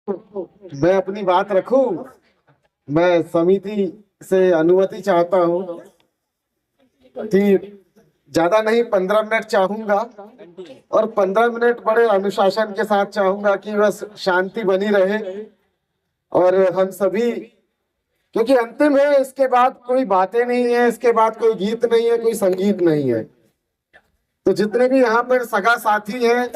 मैं अपनी बात रखूं। मैं समिति से अनुमति चाहता हूं कि ज्यादा नहीं 15 मिनट चाहूंगा, और 15 मिनट बड़े अनुशासन के साथ चाहूंगा कि बस शांति बनी रहे और हम सभी, क्योंकि अंतिम है, इसके बाद कोई बातें नहीं है, इसके बाद कोई गीत नहीं है, कोई संगीत नहीं है। तो जितने भी यहाँ पर सगा साथी हैं,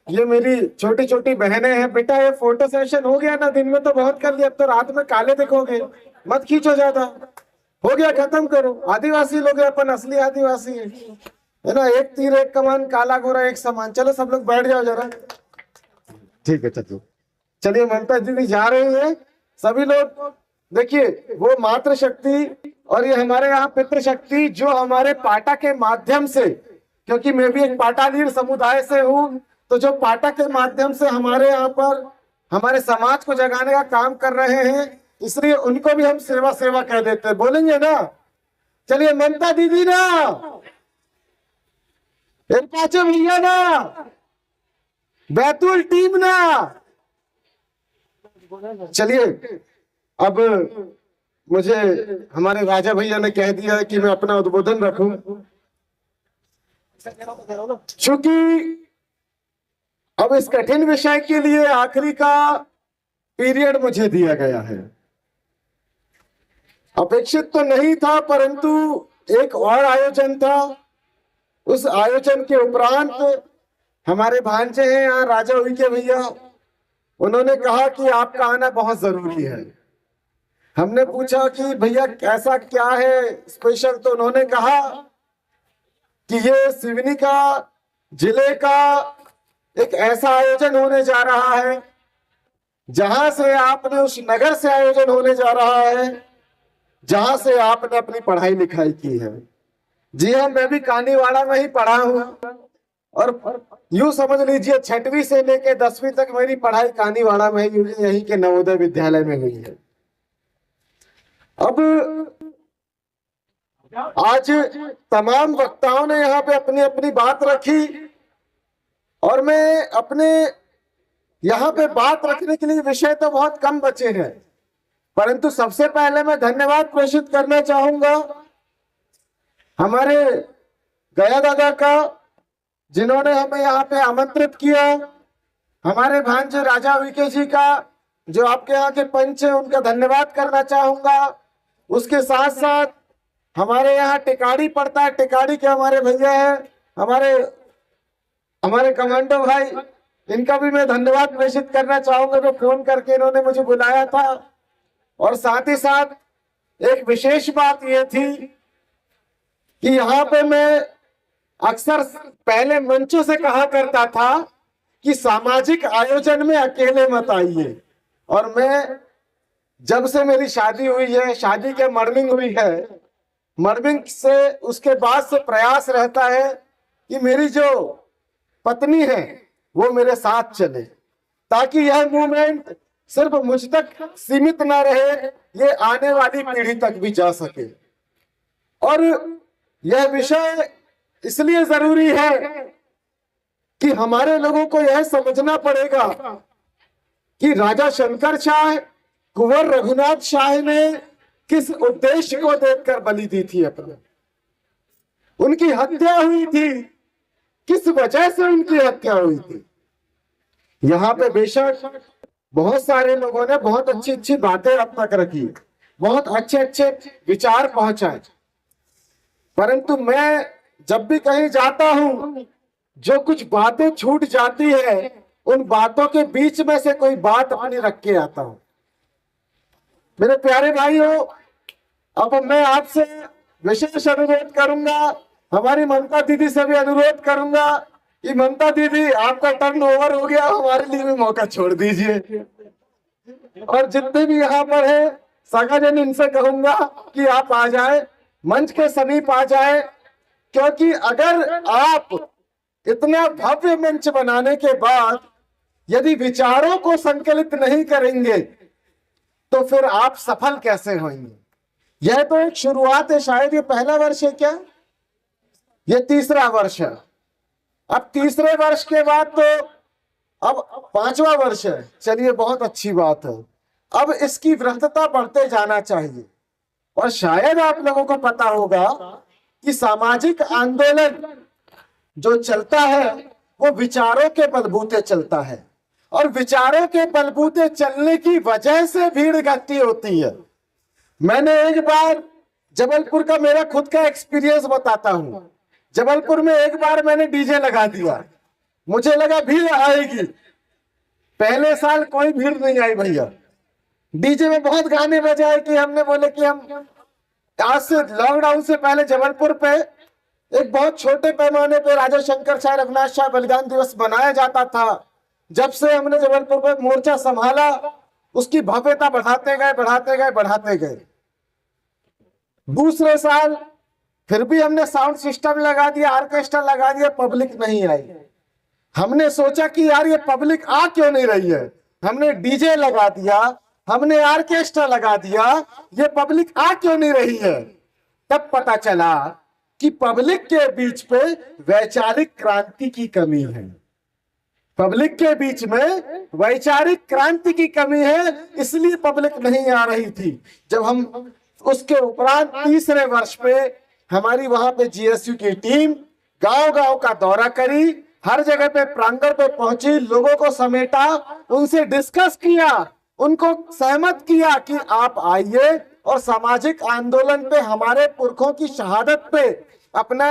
ये मेरी छोटी छोटी बहनें हैं। बेटा ये फोटो सेशन हो गया ना, दिन में तो बहुत कर लिया, अब तो रात में काले दिखोगे, मत खींचो ज्यादा, हो गया, खत्म करो। आदिवासी लोग हैं अपन, असली आदिवासी है ना। एक तीर एक कमान, काला गोरा एक समान। चलो सब लोग बैठ जाओ जरा। ठीक है, चलिए चलिए, ममता दीदी जा रही है। सभी लोग देखिए, वो मातृ शक्ति और ये हमारे यहाँ पितृ शक्ति, जो हमारे पाटा के माध्यम से, क्योंकि मैं भी एक पाटालीर समुदाय से हूँ, तो जो पाटा के माध्यम से हमारे यहाँ पर हमारे समाज को जगाने का काम कर रहे हैं, इसलिए उनको भी हम सेवा सेवा कह देते हैं। बोलेंगे ना? चलिए, ममता दीदी ना, पाचे भैया ना, बैतूल टीम ना। चलिए, अब मुझे हमारे राजा भैया ने कह दिया है कि मैं अपना उद्बोधन रखूं, क्योंकि अब इस कठिन विषय के लिए आखिरी का पीरियड मुझे दिया गया है। अपेक्षित तो नहीं था, परंतु एक और आयोजन था। उस आयोजन के उपरांत हमारे भांजे हैं यहाँ राजा उइके भैया, उन्होंने कहा कि आपका आना बहुत जरूरी है। हमने पूछा कि भैया ऐसा क्या है स्पेशल, तो उन्होंने कहा कि ये सिवनी का जिले का एक ऐसा आयोजन होने जा रहा है जहां से आपने, उस नगर से आयोजन होने जा रहा है जहां से आपने अपनी पढ़ाई लिखाई की है। जी हाँ, मैं भी कानीवाड़ा में ही पढ़ा हूं, और यूं समझ लीजिए 6वीं से लेकर 10वीं तक मेरी पढ़ाई कानीवाड़ा में ही, यहीं के नवोदय विद्यालय में हुई है। अब आज तमाम वक्ताओं ने यहाँ पे अपनी अपनी बात रखी, और मैं अपने यहाँ पे बात रखने के लिए विषय तो बहुत कम बचे हैं, परंतु सबसे पहले मैं धन्यवाद प्रेषित करना चाहूंगा हमारे गया दादा का, जिन्होंने हमें यहाँ पे आमंत्रित किया। हमारे भांजे राजा उइके जी का, जो आपके यहाँ के पंच है, उनका धन्यवाद करना चाहूंगा। उसके साथ साथ हमारे यहाँ टिकाड़ी पड़ता है, टिकाड़ी के हमारे भैया है, हमारे कमांडो भाई, इनका भी मैं धन्यवाद प्रेषित करना चाहूंगा, जो फोन करके इन्होंने मुझे बुलाया था। और साथ ही साथ एक विशेष बात यह थी कि यहाँ पे मैं अक्सर पहले मंचों से कहा करता था कि सामाजिक आयोजन में अकेले मत आइए, और मैं जब से मेरी शादी हुई है, शादी के मर्मिंग हुई है, मर्मिंग से उसके बाद से प्रयास रहता है कि मेरी जो पत्नी है वो मेरे साथ चले, ताकि यह मूवमेंट सिर्फ मुझ तक सीमित ना रहे, ये आने वाली पीढ़ी तक भी जा सके। और यह विषय इसलिए जरूरी है कि हमारे लोगों को यह समझना पड़ेगा कि राजा शंकर शाह, कुंवर रघुनाथ शाह ने किस उद्देश्य को देखकर बलि दी थी अपने, उनकी हत्या हुई थी, किस वजह से उनकी हत्या हुई थी। यहाँ पे बेशक बहुत सारे लोगों ने बहुत अच्छी अच्छी बातें अब तक रखी, बहुत अच्छे अच्छे विचार पहुंचाए, परंतु मैं जब भी कहीं जाता हूं, जो कुछ बातें छूट जाती है, उन बातों के बीच में से कोई बात अपनी रख के आता हूं। मेरे प्यारे भाइयों, अब मैं आपसे विशेष अनुरोध करूंगा, हमारी ममता दीदी से भी अनुरोध करूंगा कि ममता दीदी आपका टर्न ओवर हो गया, हमारे लिए भी मौका छोड़ दीजिए। और जितने भी यहाँ पर है सगाजन, इनसे कहूंगा कि आप आ जाए, मंच के समीप आ जाए, क्योंकि अगर आप इतना भव्य मंच बनाने के बाद यदि विचारों को संकलित नहीं करेंगे तो फिर आप सफल कैसे होंगे। यह तो एक शुरुआत है, शायद ये पहला वर्ष है क्या, ये तीसरा वर्ष है। अब तीसरे वर्ष के बाद तो अब 5वां वर्ष है, चलिए बहुत अच्छी बात है। अब इसकी वृद्धता बढ़ते जाना चाहिए। और शायद आप लोगों को पता होगा कि सामाजिक आंदोलन जो चलता है वो विचारों के बलबूते चलता है, और विचारों के बलबूते चलने की वजह से भीड़ इकट्ठी होती है। मैंने एक बार जबलपुर का मेरा खुद का एक्सपीरियंस बताता हूं। जबलपुर में एक बार मैंने डीजे लगा दिया, मुझे लगा भीड़ आएगी। पहले साल कोई भीड़ नहीं आई भैया। डीजे में बहुत गाने बजाए कि हमने बोले कि हम आज से लॉकडाउन से पहले जबलपुर पे एक बहुत छोटे पैमाने पे राजा शंकर शाह रघुनाथ शाह बलिदान दिवस मनाया जाता था। जब से हमने जबलपुर पे मोर्चा संभाला, उसकी भव्यता बढ़ाते गए बढ़ाते गए बढ़ाते गए। दूसरे साल फिर भी हमने साउंड सिस्टम लगा दिया, ऑर्केस्ट्रा लगा दिया, पब्लिक नहीं आई। हमने सोचा कि यार ये पब्लिक आ क्यों नहीं रही है। हमने डीजे लगा दिया, हमने ऑर्केस्ट्रा लगा दिया, ये पब्लिक आ क्यों नहीं रही है। तब पता चला कि पब्लिक के बीच पे वैचारिक क्रांति की कमी है। पब्लिक के बीच में वैचारिक क्रांति की कमी है, इसलिए पब्लिक नहीं आ रही थी। जब हम उसके उपरांत तीसरे वर्ष पे हमारी वहां पे जीएसयू की टीम गांव-गांव का दौरा करी, हर जगह पे प्रांगण पे पहुंची, लोगों को समेटा, उनसे डिस्कस किया, उनको सहमत किया कि आप आइए और सामाजिक आंदोलन पे हमारे पुरखों की शहादत पे अपना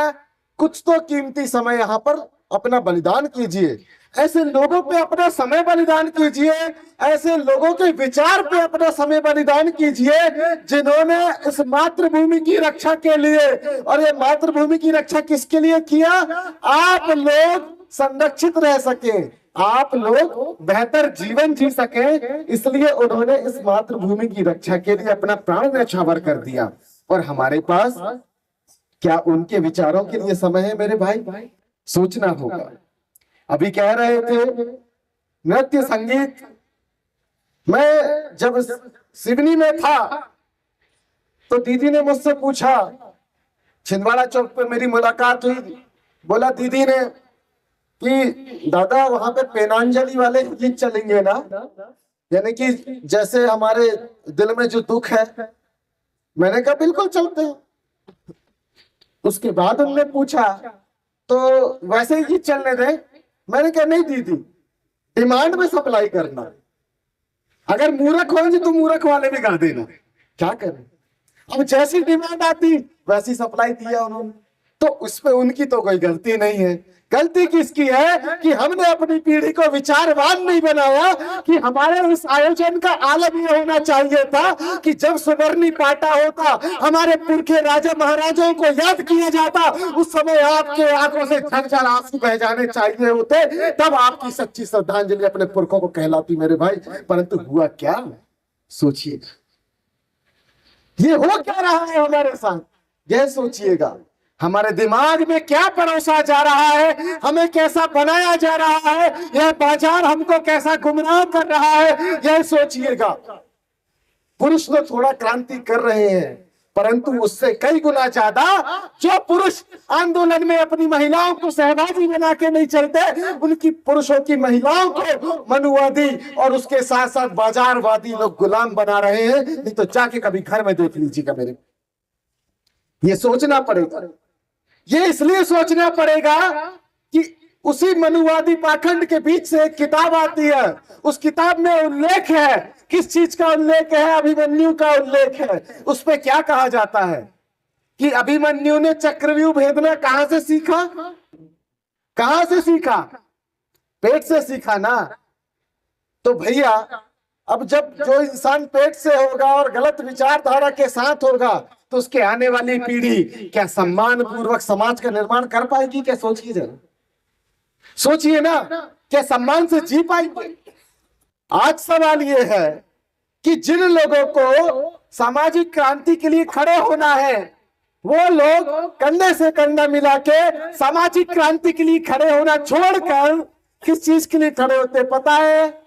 कुछ तो कीमती समय यहाँ पर अपना बलिदान कीजिए। ऐसे लोगों पे अपना समय बलिदान कीजिए, ऐसे लोगों के विचार पे अपना समय बलिदान कीजिए जिन्होंने इस मातृभूमि की रक्षा के लिए, और ये मातृभूमि की रक्षा किसके लिए किया, आप लोग संरक्षित रह सके, आप लोग बेहतर जीवन जी सके, इसलिए उन्होंने इस मातृभूमि की रक्षा के लिए अपना प्राण न्यौछावर कर दिया। और हमारे पास क्या उनके विचारों के लिए समय है मेरे भाई? सोचना होगा। अभी कह रहे थे नृत्य संगीत, मैं जब सिवनी में था तो दीदी ने मुझसे पूछा, छिंदवाड़ा चौक पे मेरी मुलाकात हुई, बोला दीदी ने कि दादा वहां पे पेनांजलि वाले गीत चलेंगे ना, यानी कि जैसे हमारे दिल में जो दुख है। मैंने कहा बिल्कुल चलते हैं। उसके बाद उन्होंने पूछा तो वैसे ही गीत चलने दें। मैंने कहा नहीं दीदी, डिमांड में सप्लाई करना, अगर मूर्ख होंगे तो मूर्ख वाले भी गा देना, क्या करें। अब जैसी डिमांड आती वैसी सप्लाई दिया उन्होंने, तो उसमें उनकी तो कोई गलती नहीं है। गलती किसकी है कि हमने अपनी पीढ़ी को विचारवान नहीं बनाया कि हमारे उस आयोजन का आलम ये होना चाहिए था कि जब सुवर्णी पाटा होता, हमारे पुरखे राजा महाराजाओं को याद किया जाता, उस समय आपके आंखों से झरझर आंसू बह जाने चाहिए होते, तब आपकी सच्ची श्रद्धांजलि अपने पुरखों को कहलाती मेरे भाई। परंतु हुआ क्या, सोचिए ये हो क्या रहा है हमारे साथ, यह सोचिएगा। हमारे दिमाग में क्या परोसा जा रहा है, हमें कैसा बनाया जा रहा है, यह बाजार हमको कैसा गुमराह कर रहा है, यह सोचिएगा। पुरुष तो थोड़ा क्रांति कर रहे हैं, परंतु उससे कई गुना ज्यादा जो पुरुष आंदोलन में अपनी महिलाओं को सहभागी बना के नहीं चलते, उनकी पुरुषों की महिलाओं को मनुवादी और उसके साथ साथ बाजारवादी लोग गुलाम बना रहे हैं। नहीं तो जाके कभी घर में देख लीजिएगा मेरे। ये सोचना पड़ेगा, ये इसलिए सोचना पड़ेगा कि उसी मनुवादी पाखंड के बीच से एक किताब आती है, उस किताब में उल्लेख है, किस चीज का उल्लेख है, अभिमन्यु का उल्लेख है। उस पे क्या कहा जाता है कि अभिमन्यु ने चक्रव्यूह भेदना कहां से सीखा, कहां से सीखा, पेट से सीखा ना। तो भैया अब जब जो इंसान पेट से होगा और गलत विचारधारा के साथ होगा, तो उसके आने वाली पीढ़ी क्या सम्मान पूर्वक समाज का निर्माण कर पाएगी? क्या सोचिए जरा, सोचिए ना, क्या सम्मान से जी पाएंगे? आज सवाल यह है कि जिन लोगों को सामाजिक क्रांति के लिए खड़े होना है, वो लोग कंधे से कंधा मिला के सामाजिक क्रांति के लिए खड़े होना छोड़कर किस चीज के लिए खड़े होते पता है?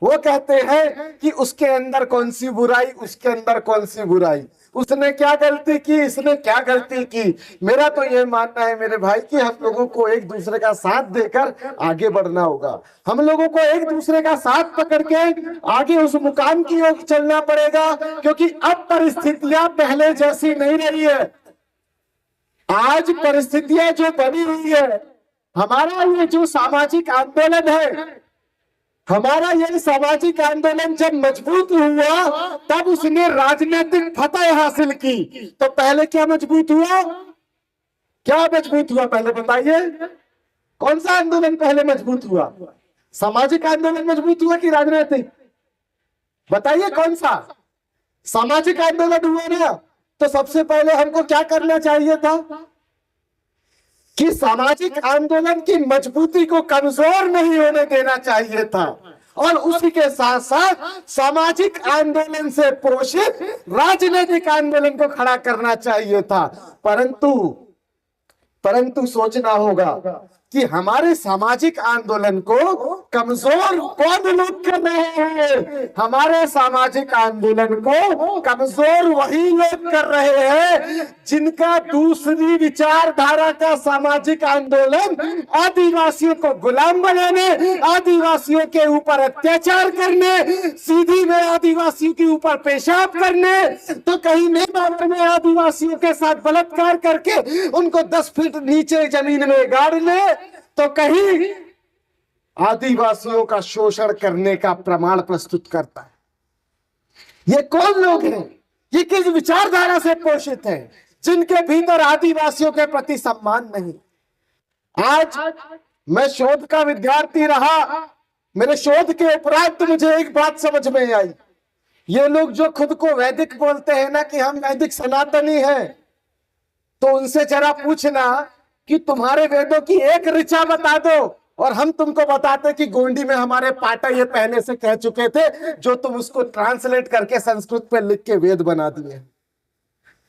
वो कहते हैं कि उसके अंदर कौन सी बुराई, उसके अंदर कौन सी बुराई, उसने क्या गलती की, इसने क्या गलती की। मेरा तो ये मानना है मेरे भाई कि हम लोगों को एक दूसरे का साथ देकर आगे बढ़ना होगा। हम लोगों को एक दूसरे का साथ पकड़ के आगे उस मुकाम की ओर चलना पड़ेगा, क्योंकि अब परिस्थितियां पहले जैसी नहीं रही है। आज परिस्थितियां जो बनी हुई है, हमारा ये जो सामाजिक आंदोलन है, हमारा यह सामाजिक आंदोलन जब मजबूत हुआ तब उसने राजनीतिक फतह हासिल की। तो पहले क्या मजबूत हुआ, क्या मजबूत हुआ पहले बताइए? कौन सा आंदोलन पहले मजबूत हुआ? सामाजिक आंदोलन मजबूत हुआ कि राजनीतिक? बताइए कौन सा? सामाजिक आंदोलन हुआ ना। तो सबसे पहले हमको क्या करना चाहिए था कि सामाजिक आंदोलन की मजबूती को कमजोर नहीं होने देना चाहिए था, और उसी के साथ साथ सामाजिक आंदोलन से पोषित राजनीतिक आंदोलन को खड़ा करना चाहिए था। परंतु सोचना होगा कि हमारे सामाजिक आंदोलन को कमजोर कौन लोग कर रहे हैं? हमारे सामाजिक आंदोलन को कमजोर वही लोग कर रहे हैं जिनका दूसरी विचारधारा का सामाजिक आंदोलन आदिवासियों को गुलाम बनाने, आदिवासियों के ऊपर अत्याचार करने, सीधी में आदिवासियों के ऊपर पेशाब करने, तो कहीं नेमावर में आदिवासियों के साथ बलात्कार करके उनको 10 फीट नीचे जमीन में गाड़ने, तो कहीं आदिवासियों का शोषण करने का प्रमाण प्रस्तुत करता है। ये कौन लोग हैं? ये किस विचारधारा से पोषित हैं जिनके भीतर आदिवासियों के प्रति सम्मान नहीं? आज मैं शोध का विद्यार्थी रहा, मेरे शोध के उपरांत मुझे एक बात समझ में आई। ये लोग जो खुद को वैदिक बोलते हैं ना कि हम वैदिक सनातनी हैं, तो उनसे जरा पूछना कि तुम्हारे वेदों की एक ऋचा बता दो, और हम तुमको बताते कि गोंडी में हमारे पाटा ये पहले से कह चुके थे, जो तुम उसको ट्रांसलेट करके संस्कृत पे लिख के वेद बना दिए।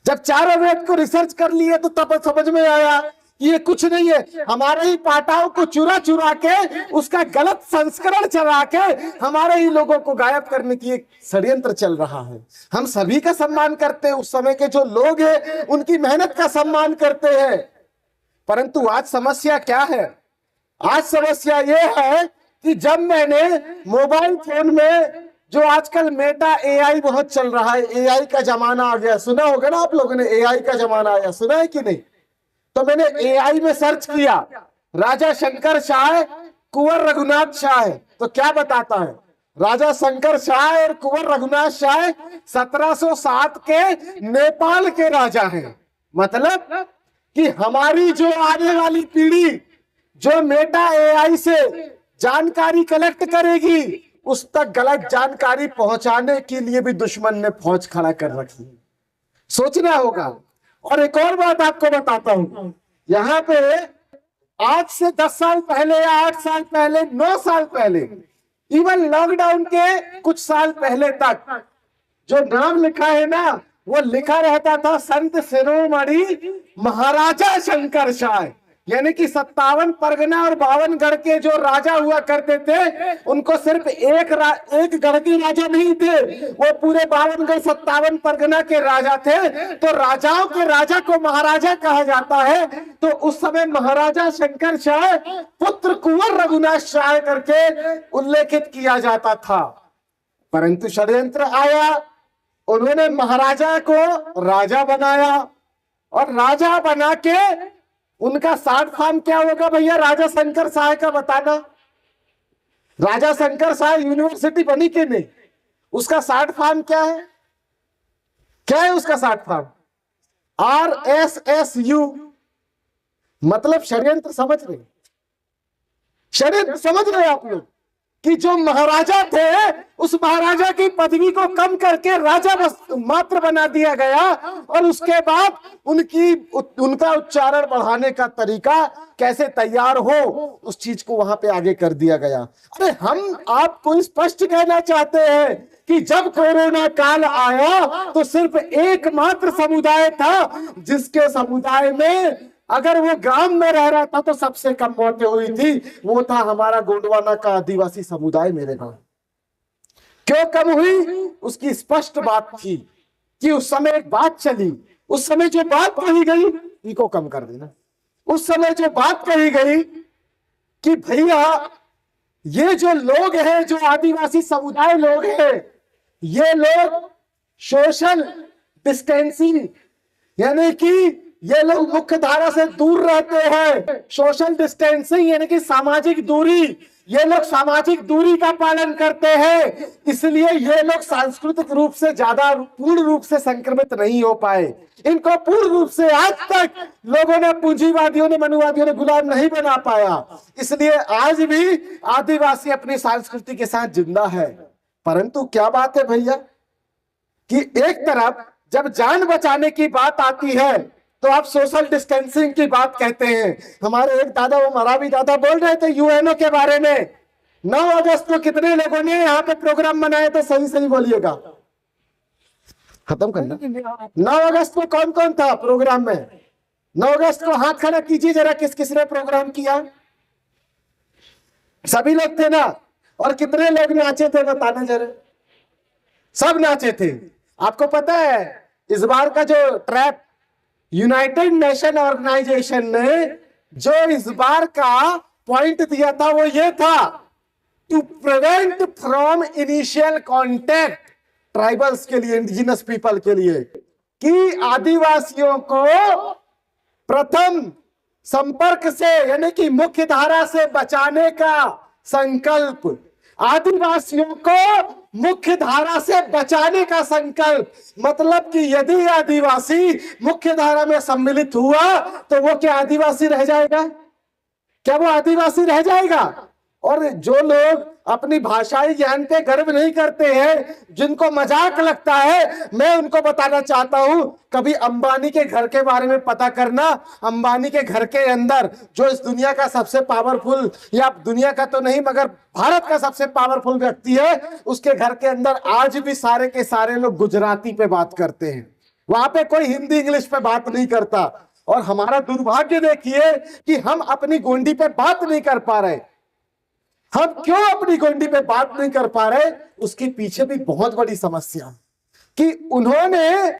जब चारों वेद को रिसर्च कर लिए तो तब समझ में आया कि ये कुछ नहीं है, हमारे ही पाटाओं को चुरा चुरा के उसका गलत संस्करण चला के हमारे ही लोगों को गायब करने की एक षड्यंत्र चल रहा है। हम सभी का सम्मान करते हैं, उस समय के जो लोग हैं उनकी मेहनत का सम्मान करते हैं। परंतु आज समस्या क्या है? आज समस्या यह है कि जब मैंने मोबाइल फोन में, जो आजकल मेटा एआई बहुत चल रहा है, एआई का जमाना आ गया, सुना होगा ना आप लोगों ने, एआई का जमाना आया, सुना है कि नहीं? तो मैंने एआई में सर्च किया राजा शंकर शाह, कुंवर रघुनाथ शाह, तो क्या बताता है? राजा शंकर शाह और कुंवर रघुनाथ शाह 1707 के नेपाल के राजा हैं। मतलब कि हमारी जो आने वाली पीढ़ी जो मेटा एआई से जानकारी कलेक्ट करेगी, उस तक गलत जानकारी पहुंचाने के लिए भी दुश्मन ने फौज खड़ा कर रखी है। सोचना होगा। और एक और बात आपको बताता हूं, यहाँ पे आज से 10 साल पहले या 8 साल पहले, 9 साल पहले, इवन लॉकडाउन के कुछ साल पहले तक जो नाम लिखा है ना, वो लिखा रहता था संत शिरोमणि महाराजा शंकर शाह, यानी कि 57 परगना और 52 गढ़ के जो राजा हुआ करते थे, उनको सिर्फ एक गढ़ के राजा नहीं थे, वो पूरे 52 गढ़ 57 परगना के राजा थे। तो राजाओं के राजा को महाराजा कहा जाता है। तो उस समय महाराजा शंकर शाह पुत्र कुंवर रघुनाथ शाह करके उल्लेखित किया जाता था। परंतु षड्यंत्र आया, उन्होंने महाराजा को राजा बनाया, और राजा बना के उनका शॉर्ट फॉर्म क्या होगा भैया? राजा शंकर शाह का बताना। राजा शंकर शाह यूनिवर्सिटी बनी कि नहीं? उसका शॉर्ट फॉर्म क्या है? क्या है उसका शॉर्ट फॉर्म? RSSU। मतलब षड्यंत्र समझ रहे? षड्यंत्र समझ रहे आप लोग कि जो महाराजा थे, उस महाराजा की पदवी को कम करके राजा मात्र बना दिया गया, और उसके बाद उनका उच्चारण बढ़ाने का तरीका कैसे तैयार हो, उस चीज को वहां पे आगे कर दिया गया। अरे हम आपको स्पष्ट कहना चाहते हैं कि जब कोरोना काल आया तो सिर्फ एकमात्र समुदाय था जिसके समुदाय में अगर वो गांव में रह रहा था तो सबसे कम मौतें हुई थी, वो था हमारा गोंडवाना का आदिवासी समुदाय मेरे गांव। क्यों कम हुई? उसकी स्पष्ट बात थी कि उस समय एक बात चली, उस समय जो बात कही गई, इको कम कर देना, उस समय जो बात कही गई कि भैया ये जो लोग हैं, जो आदिवासी समुदाय लोग हैं, ये लोग सोशल डिस्टेंसिंग, यानी कि ये लोग मुख्य धारा से दूर रहते हैं। सोशल डिस्टेंसिंग यानी कि सामाजिक दूरी, ये लोग सामाजिक दूरी का पालन करते हैं, इसलिए ये लोग सांस्कृतिक रूप से ज्यादा पूर्ण रूप से संक्रमित नहीं हो पाए। इनको पूर्ण रूप से आज तक लोगों ने, पूंजीवादियों ने, मनुवादियों ने गुलाम नहीं बना पाया, इसलिए आज भी आदिवासी अपनी संस्कृति के साथ जिंदा है। परंतु क्या बात है भैया कि एक तरफ जब जान बचाने की बात आती है तो आप सोशल डिस्टेंसिंग की बात कहते हैं। हमारे एक दादा, वो मरावी दादा, बोल रहे थे यूएनओ के बारे में। 9 अगस्त को कितने लोगों ने यहाँ पे प्रोग्राम बनाए थे? सही सही बोलिएगा, खत्म करना। 9 अगस्त को कौन कौन था प्रोग्राम में? 9 अगस्त को हाथ खड़ा कीजिए जरा, किस किस ने प्रोग्राम किया? सभी लोग थे ना? और कितने लोग नाचे थे बताना जरा? सब नाचे थे। आपको पता है इस बार का जो ट्रैप यूनाइटेड नेशन ऑर्गेनाइजेशन ने जो इस बार का पॉइंट दिया था वो ये था, to prevent from initial contact tribals के लिए, इंडिजिनस पीपल के लिए, कि आदिवासियों को प्रथम संपर्क से यानी कि मुख्य धारा से बचाने का संकल्प, आदिवासियों को मुख्य धारा से बचाने का संकल्प। मतलब कि यदि आदिवासी मुख्य धारा में सम्मिलित हुआ तो वो क्या आदिवासी रह जाएगा? क्या वो आदिवासी रह जाएगा? और जो लोग अपनी भाषाई ज्ञान पे गर्व नहीं करते हैं, जिनको मजाक लगता है, मैं उनको बताना चाहता हूं, कभी अंबानी के घर के बारे में पता करना। अंबानी के घर के अंदर जो इस दुनिया का सबसे पावरफुल, या दुनिया का तो नहीं मगर भारत का सबसे पावरफुल व्यक्ति है, उसके घर के अंदर आज भी सारे के सारे लोग गुजराती पे बात करते हैं। वहां पे कोई हिंदी इंग्लिश पे बात नहीं करता। और हमारा दुर्भाग्य देखिए कि हम अपनी गोंडी पे बात नहीं कर पा रहे। हम क्यों अपनी गोंडी पे बात नहीं कर पा रहे? उसके पीछे भी बहुत बड़ी समस्या कि उन्होंने,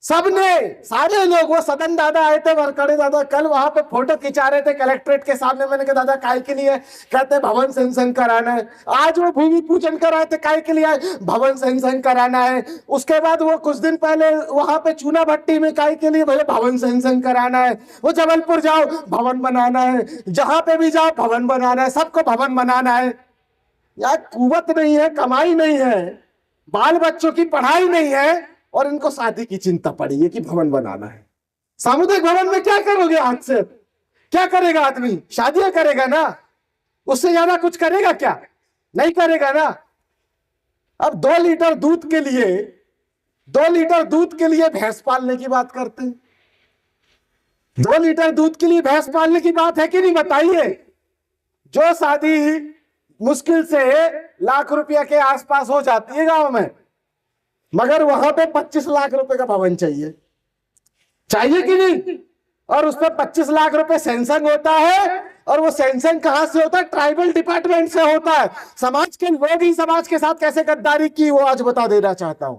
सबने, सारे लोग, वो सदन दादा आए थे, वरकड़े दादा कल वहां पे फोटो खिंचा रहे थे कलेक्ट्रेट के सामने। मैंने कहा दादा काय के लिए? कहते भवन सैंक्शन कराना है। आज वो भूमि पूजन कराए थे, काय के लिए? भवन सैंक्शन कराना है। उसके बाद वो कुछ दिन पहले वहां पे चूना भट्टी में काय के लिए? भले भवन सैंक्शन कराना है। वो जबलपुर जाओ, भवन बनाना है, जहां पे भी जाओ भवन बनाना है, सबको भवन बनाना है। यार कुवत नहीं है, कमाई नहीं है, बाल बच्चों की पढ़ाई नहीं है, और इनको शादी की चिंता पड़ी है कि भवन बनाना है। सामुदायिक भवन में क्या करोगे? आज से क्या करेगा आदमी? शादियां करेगा ना, उससे ज्यादा कुछ करेगा क्या? नहीं करेगा ना। अब 2 लीटर दूध के लिए, 2 लीटर दूध के लिए भैंस पालने की बात करते हैं। 2 लीटर दूध के लिए भैंस पालने की बात है कि नहीं? बताइए। जो शादी मुश्किल से लाख रुपया के आसपास हो जाती है गांव में, मगर वहां पे 25 लाख रुपए का भवन चाहिए, चाहिए कि नहीं? और उस पर 25 लाख रुपए सैंक्शन होता है, और वो सैंक्शन कहां से होता है? ट्राइबल डिपार्टमेंट से होता है। समाज के लोग ही समाज के साथ कैसे गद्दारी की वो आज बता देना चाहता हूं।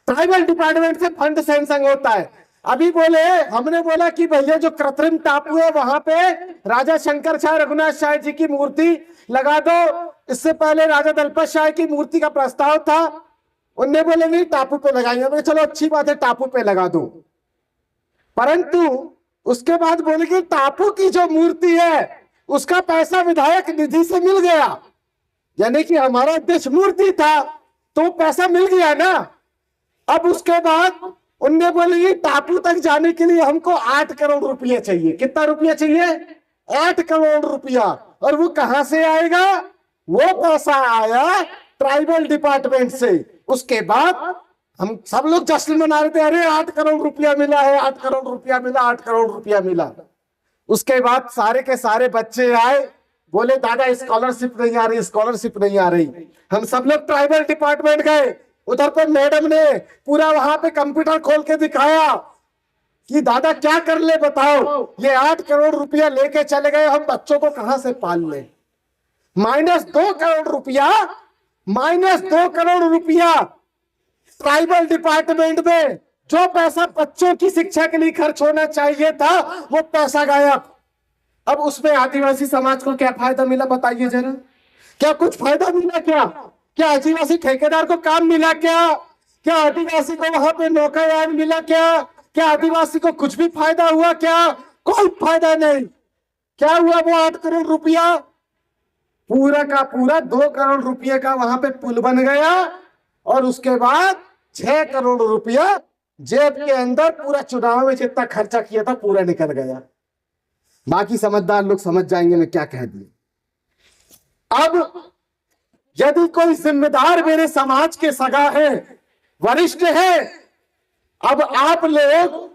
ट्राइबल डिपार्टमेंट से फंड सैंक्शन होता है। अभी बोले, हमने बोला कि भैया जो कृत्रिम टापू है वहां पे राजा शंकर शाह रघुनाथ शाह जी की मूर्ति लगा दो। इससे पहले राजा दलपत शाह की मूर्ति का प्रस्ताव था, उनने बोले नहीं टापू पे लगाएंगे। बोले चलो अच्छी बात है, टापू पे लगा दो। परंतु उसके बाद बोले कि टापू की जो मूर्ति है उसका पैसा विधायक निधि से मिल गया, यानी कि हमारा देश मूर्ति था तो पैसा मिल गया ना। अब उसके बाद उनने बोले कि टापू तक जाने के लिए हमको 8 करोड़ रुपया चाहिए। कितना रुपया चाहिए? 8 करोड़ रुपया। और वो कहां से आएगा? वो पैसा आया ट्राइबल डिपार्टमेंट से। उसके बाद हम सब लोग जश्न मना रहे थे, अरे 8 करोड़ रुपया मिला है, 8 करोड़ रुपया मिला, 8 करोड़ रुपया मिला। उसके बाद सारे के सारे बच्चे आए, बोले दादा स्कॉलरशिप नहीं आ रही, स्कॉलरशिप नहीं आ रही। हम सब लोग ट्राइबल डिपार्टमेंट गए, उधर पर मैडम ने पूरा वहां पे कंप्यूटर खोल के दिखाया कि दादा क्या कर ले बताओ। ये 8 करोड़ रुपया लेके चले गए, हम बच्चों को कहां से पाल ले? -2 करोड़ रुपया -2 करोड़ रुपया ट्राइबल डिपार्टमेंट में जो पैसा बच्चों की शिक्षा के लिए खर्च होना चाहिए था वो पैसा गायब। अब उसमें आदिवासी समाज को क्या फायदा मिला बताइए जरा, क्या कुछ फायदा मिला? क्या आदिवासी ठेकेदार को काम मिला? क्या आदिवासी को वहां पे नौकरयान मिला? क्या आदिवासी को कुछ भी फायदा हुआ? कोई फायदा नहीं। क्या हुआ? वो 8 करोड़ रुपया पूरा का पूरा 2 करोड़ रुपये का वहां पे पुल बन गया और उसके बाद 6 करोड़ रुपया जेब के अंदर पूरा चुनाव में जितना खर्चा किया था पूरा निकल गया। बाकी समझदार लोग समझ जाएंगे मैं क्या कह दिया। अब यदि कोई जिम्मेदार मेरे समाज के सगा है, वरिष्ठ है, अब आप लोग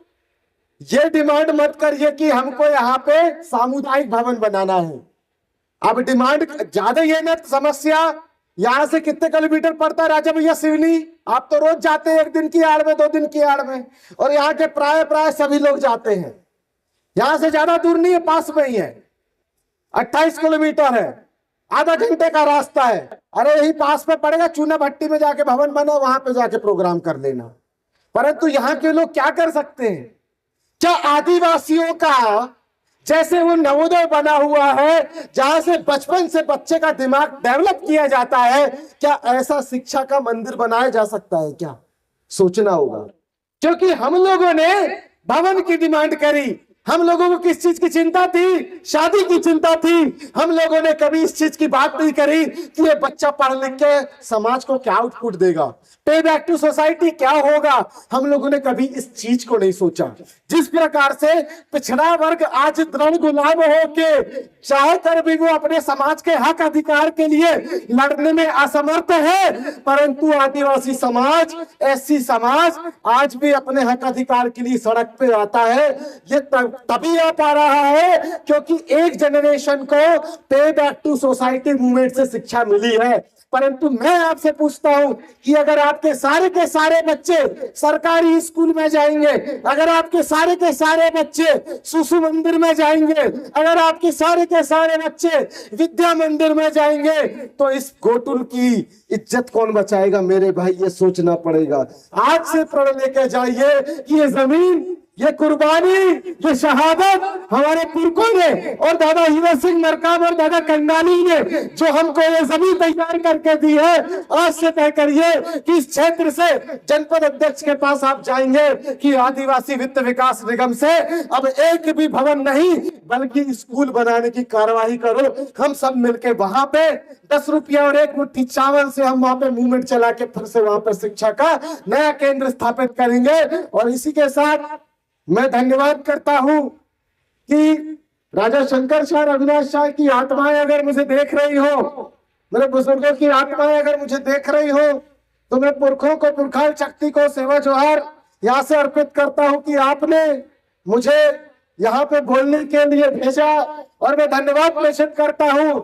ये डिमांड मत करिए कि हमको यहाँ पे सामुदायिक भवन बनाना है। अब डिमांड ज्यादा ये ना, समस्या यहां से कितने किलोमीटर पड़ता है राजा भैया सिवनी? आप तो रोज जाते हैं, 1 दिन की आड़ में, 2 दिन की आड़ में, और यहाँ के प्राय सभी लोग जाते हैं। यहां से ज्यादा दूर नहीं है, पास में ही है, 28 किलोमीटर है, आधा घंटे का रास्ता है। अरे यही पास में पड़ेगा, चूना भट्टी में जाके भवन बना, वहां पे जाके प्रोग्राम कर लेना। परंतु यहाँ के लोग क्या कर सकते हैं? क्या आदिवासियों का जैसे वो नवोदय बना हुआ है जहां से बचपन से बच्चे का दिमाग डेवलप किया जाता है, क्या ऐसा शिक्षा का मंदिर बनाया जा सकता है? क्या सोचना होगा। क्योंकि हम लोगों ने भवन की डिमांड करी, हम लोगों को किस चीज की चिंता थी? शादी की चिंता थी। हम लोगों ने कभी इस चीज की बात नहीं करी कि ये बच्चा पढ़ लिख के समाज को क्या आउटपुट देगा, पे बैक टू सोसाइटी क्या होगा। हम लोगों ने कभी इस चीज को नहीं सोचा। जिस प्रकार से पिछड़ा वर्ग आज दृढ़ गुलाम होके चाहकर भी वो अपने समाज के हक अधिकार के लिए लड़ने में असमर्थ है, परंतु आदिवासी समाज, एससी समाज आज भी अपने हक अधिकार के लिए सड़क पे आता है। ये तभी आ पा रहा है क्योंकि एक जनरेशन को पे बैक टू सोसाइटी मूवमेंट से शिक्षा मिली है। परंतु मैं आपसे पूछता हूं कि अगर आपके सारे के सारे बच्चे सरकारी स्कूल में जाएंगे, अगर आपके सारे के सारे बच्चे शिशु मंदिर में जाएंगे, अगर आपके सारे के सारे बच्चे विद्या मंदिर में जाएंगे, तो इस गोटुल की इज्जत कौन बचाएगा? मेरे भाई ये सोचना पड़ेगा। आज से प्रण लेके जाइए कि ये जमीन, ये कुर्बानी, ये शहादत हमारे पुरखों ने और दादा हीरा सिंह मरकाम और दादा कंडाली ने जो हमको ये जमीन तैयार करके दी है, आज से तय करिए कि इस क्षेत्र से जनपद अध्यक्ष के पास आप जाएंगे कि आदिवासी वित्त विकास निगम से अब एक भी भवन नहीं बल्कि स्कूल बनाने की कार्यवाही करो। हम सब मिलके वहां पे 10 रुपया और 1 मुट्ठी चावल से हम वहां पे मूवमेंट चला के फिर से वहां पर शिक्षा का नया केंद्र स्थापित करेंगे। और इसी के साथ मैं धन्यवाद करता हूं कि राजा शंकर शाह, रघुनाथ शाह की आत्माएं अगर मुझे देख रही हो, मेरे बुजुर्गों की आत्माएं अगर मुझे देख रही हो, तो मैं पुरखों को, पुरखाल शक्ति को सेवा जोहार यहाँ से अर्पित करता हूं कि आपने मुझे यहाँ पे बोलने के लिए भेजा। और मैं धन्यवाद प्रेषित करता हूं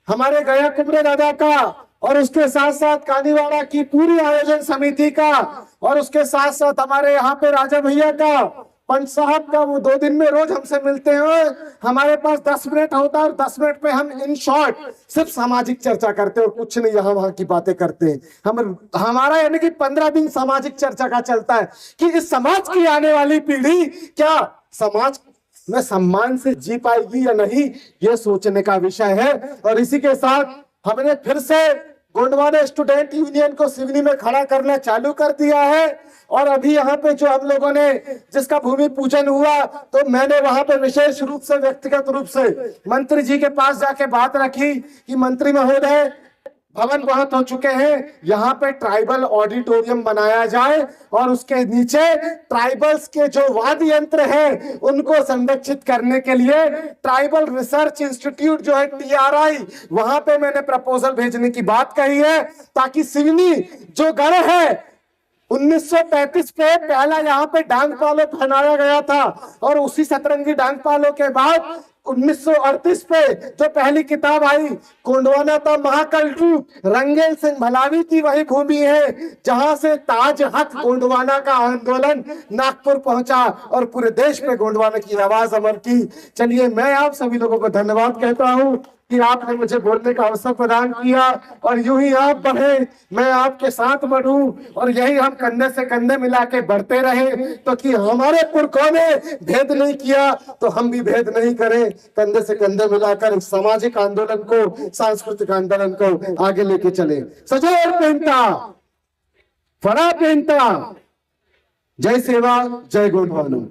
हमारे गया कुमरे दादा का और उसके साथ साथ कानीवाड़ा की पूरी आयोजन समिति का और उसके साथ साथ हमारे यहाँ पे राजा भैया का, पंच साहब का। वो 2 दिन में रोज हमसे मिलते हैं, हमारे पास 10 मिनट होता है और 10 मिनट पे हम इन शॉर्ट सिर्फ सामाजिक चर्चा करते हैं और कुछ नहीं यहाँ वहां की बातें करते हैं। हमारा यानी कि 15 दिन सामाजिक चर्चा का चलता है कि इस समाज की आने वाली पीढ़ी क्या समाज में सम्मान से जी पाएगी या नहीं, ये सोचने का विषय है। और इसी के साथ हमने फिर से गोंडवाना स्टूडेंट यूनियन को सिवनी में खड़ा करना चालू कर दिया है। और अभी यहाँ पे जो हम लोगों ने जिसका भूमि पूजन हुआ, तो मैंने वहां पे विशेष रूप से व्यक्तिगत रूप से मंत्री जी के पास जाके बात रखी कि मंत्री महोदय, भवन बहुत हो चुके हैं, यहाँ पे ट्राइबल ऑडिटोरियम बनाया जाए और उसके नीचे ट्राइबल्स के जो वाद्य यंत्र हैं उनको संरक्षित करने के लिए ट्राइबल रिसर्च इंस्टीट्यूट जो है TRI, वहां पे मैंने प्रपोजल भेजने की बात कही है, ताकि सिवनी जो गढ़ है 1935 पे पहला यहाँ पे डांग पालो पहनाया गया था और उसी सतरंगी डांग पालो के बाद 1938 पे जो पहली किताब आई गोंडवाना था महाकल्टू, रंगेल सिंह भलावी की वही भूमि है जहां से ताज हक गोंडवाना का आंदोलन नागपुर पहुंचा और पूरे देश में गोंडवाना की आवाज अमर की। चलिए मैं आप सभी लोगों को धन्यवाद कहता हूं। कि आपने मुझे बोलने का अवसर प्रदान किया, और यूं ही आप बढ़े, मैं आपके साथ बढ़ूं, और यही हम कंधे से कंधे मिला के बढ़ते रहे। तो कि हमारे पुरखों ने भेद नहीं किया तो हम भी भेद नहीं करें, कंधे से कंधे मिलाकर इस सामाजिक आंदोलन को, सांस्कृतिक आंदोलन को आगे लेके चले। सजोर पेंटा, फरा पेंटा, जय सेवा, जय गोंडवाना।